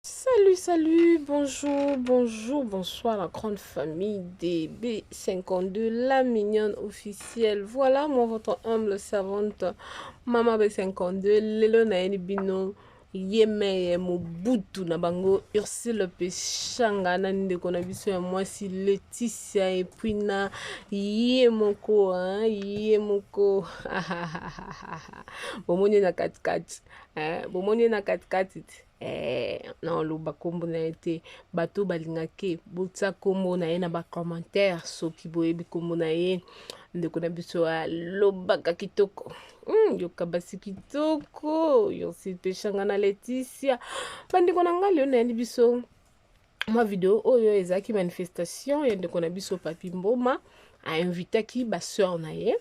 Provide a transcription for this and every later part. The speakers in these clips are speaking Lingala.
Salut, bonjour, bonsoir la grande famille des B52, la mignonne officielle. Voilà, moi, votre humble servante, Mama B52, Lelo Naeni Bino, Yeme Mobutu na bango, Ursule Peshanga, Nandeko na biso ya mwasi Laetitia, et puis na Yemoko, Yemoko, bomoni na katikati, bomoni na katikati. Non loba kombo na été bato balingaki botsa kombo na ye na ba commentaire soki boyebi kombo na ye ndeko na biso alobaka kitoko yoka basi kitoko yosi peshanga na Laetitia bandeko na ngai leo nayandi biso mwa video oyo ezalaki manifestation ya ndeko na biso Papi Mboma ainvitaki basœur na ye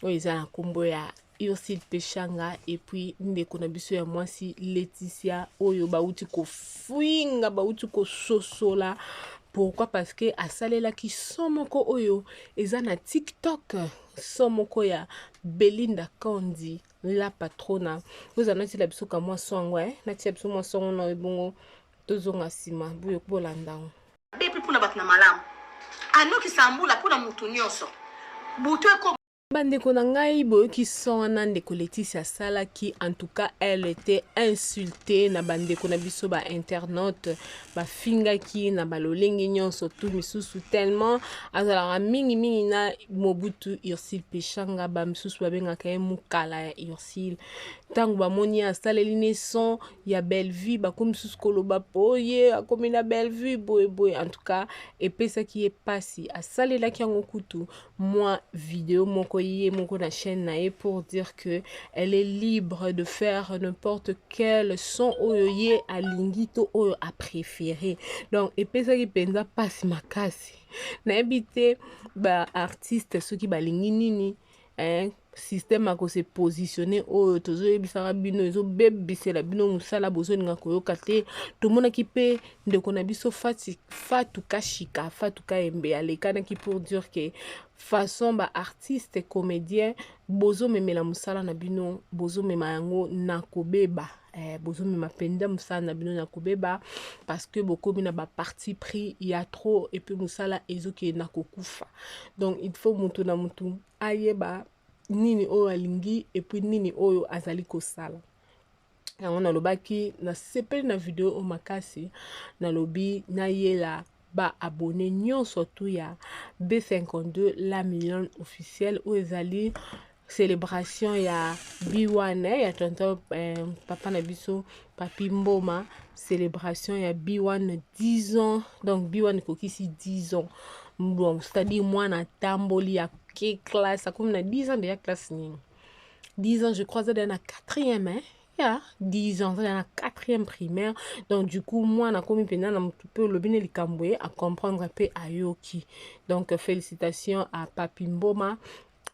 oyo eza na kombo ya Ursule Peshanga et puis ndeko na biso ya mwasi Laetitia oyo bauti kofuinga bauti kososola. Pourquoi? Parce que asalelaki son moko oyo eza na TikTok, son moko ya Belinda Kandi la patrona. Vous en avez la biso ka mwa songo nati biso mwa songo na ebongo tozonga sima buyo bolandango. Bepi puna batna malamu. Anoki sambula puna mutu nyonso. Butu eko Bandeko na ngai boyoki son wana ndeko Laetitia asalaki, en tout cas elle était insultée na bandeko na biso ba internaute bafingaki na balolenge nyonso tout misusu tellement azalaka mingi na Mobutu Ursule Peshanga ba misusu babengaka ye mukala ya Ursule ntango bamoni asaleli ne son ya belle vie bakomi misusu koloba poye akomi na belle vie boye en tout cas epesaki ye pasi asalelaki yango kutu mwa video moko ye moko na chaîne na ye pour dire que elle est libre de faire n'importe quel son oyo ye alingi to oyo a préféré. Donc epesaki penza pasi makasi nayebi te ba artiste soki balingi nini système ako se positionner oyo tozoyebisaka bino ezobebisela bino mosala bozolinga koyoka te tomonaki mpe ndeko na biso Fatou Kashika Fatou Kayembe alekanaki pour dire que façon ba artiste comédien bozomemela mosala na bino bozomema yango na kobeba bozomema mpenza mosala na bino na kobeba parce que bokomi na baparti pris ya trop et puis mosala ezokende na kokufa. Donc il faut mutu na mutu ayeba nini oyo alingi et puis nini oyo azali kosala. yango nalobaki nasepeli na video o makasi nalobi nayela ba abonné nyonso tu ya B52 la million officielle oyo ezali célébration ya B1 ya tonton papa na biso Papi Mboma, célébration ya B1 10 ans. Donc B1 kokisi 10 ans. Bon, c'est-à-dire moi na tamboli ya classe, comme na 10 ans de la classe nini. 10 ans je crois dans la 4e ya 10 ans dans la 4e primaire. Donc du coup moi na komi pena na peu le bine likamboye à comprendre un peu ayoki. Donc félicitations à Papi Mboma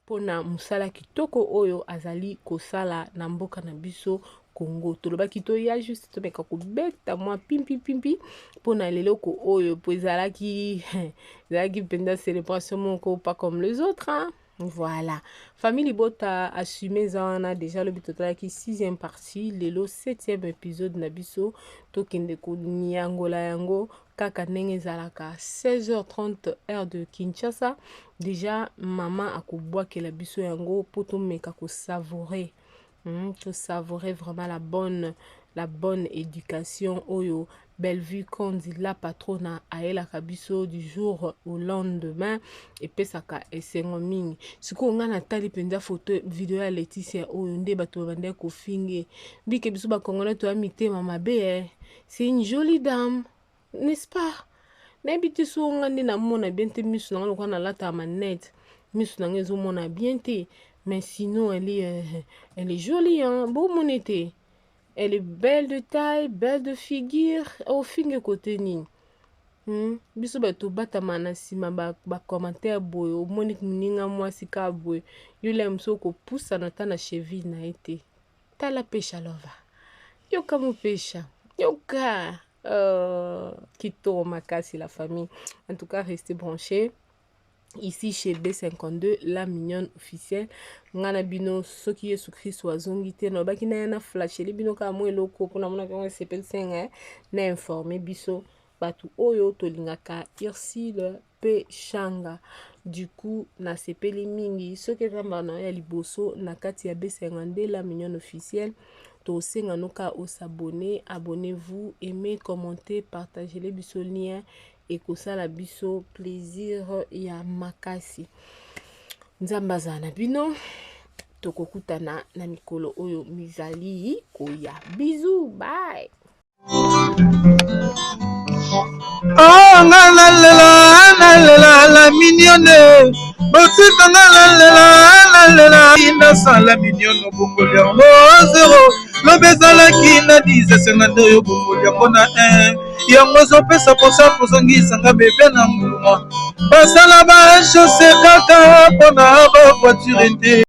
pona musala kitoko oyo azali kosala na mboka na biso Congo. Tolobaki to ya juste to meka ko beta moi pimpi pona leloko oyo po ezalaki penda célébration moko pas comme les autres hein. Voilà. Famille Libota assumé zana déjà le bitotola qui 6e partie, lelo 7e épisode na biso tokende ko nyangola yango kaka ndenge ezalaka 16h30 heure de Kinshasa. Déjà maman akobwakela biso yango po tomeka ko savourer savourer vraiment la bonne éducation oyo Bellevue Kondi la patrona aelaka biso du jour au lendemain epesaka esengo mingi siko nga natali penza photo video ya Laetitia oyo nde bato bande kofinge bike biso ba congolais to mitema mabe c'est une jolie dame n'est-ce pas nayebiti so nga nde namona bien te misu nanga lokola nalata manette misu nanga ezomona bien te. Mais sinon, elle est jolie, hein. Beau monété. Elle est belle de taille, belle de figure. Au fin côté ni. Biso bato batama na sima ba commentaire boy. Au monique mninga mwasi ka boy. Yule mso ko poussa na ta na cheville na été. Ta la pêche lova. Yoka mo pêche. Yoka. Kito makasi la famille. En tout cas, restez branchés. ici chez B52 la mignonne officielle ngana bino soki Yesu Christ wazongi te no baki na flash li bino ka mo eloko pona mona ka sepel senga na informer biso batu oyo tolingaka Ursule pe Shanga. Du coup na sepeli mingi soki kamba ya liboso na kati ya B52 la mignonne officielle to senga noka o s'abonner, abonnez-vous, aimez, commentez, partagez les biso lien et kosala biso plaisir ya makasi. Nzambaza na bino tokokutana na mikolo oyo mizali koya. Bisous, bye. Oh la mignonne botika la inasa la mignonne bongoli yango 0 lobezalaki na 10 oyo bongoli yango na 1 yango zopesa posa kozongisanga bebe na mbuma basala bashose kaka mpona bavoiture te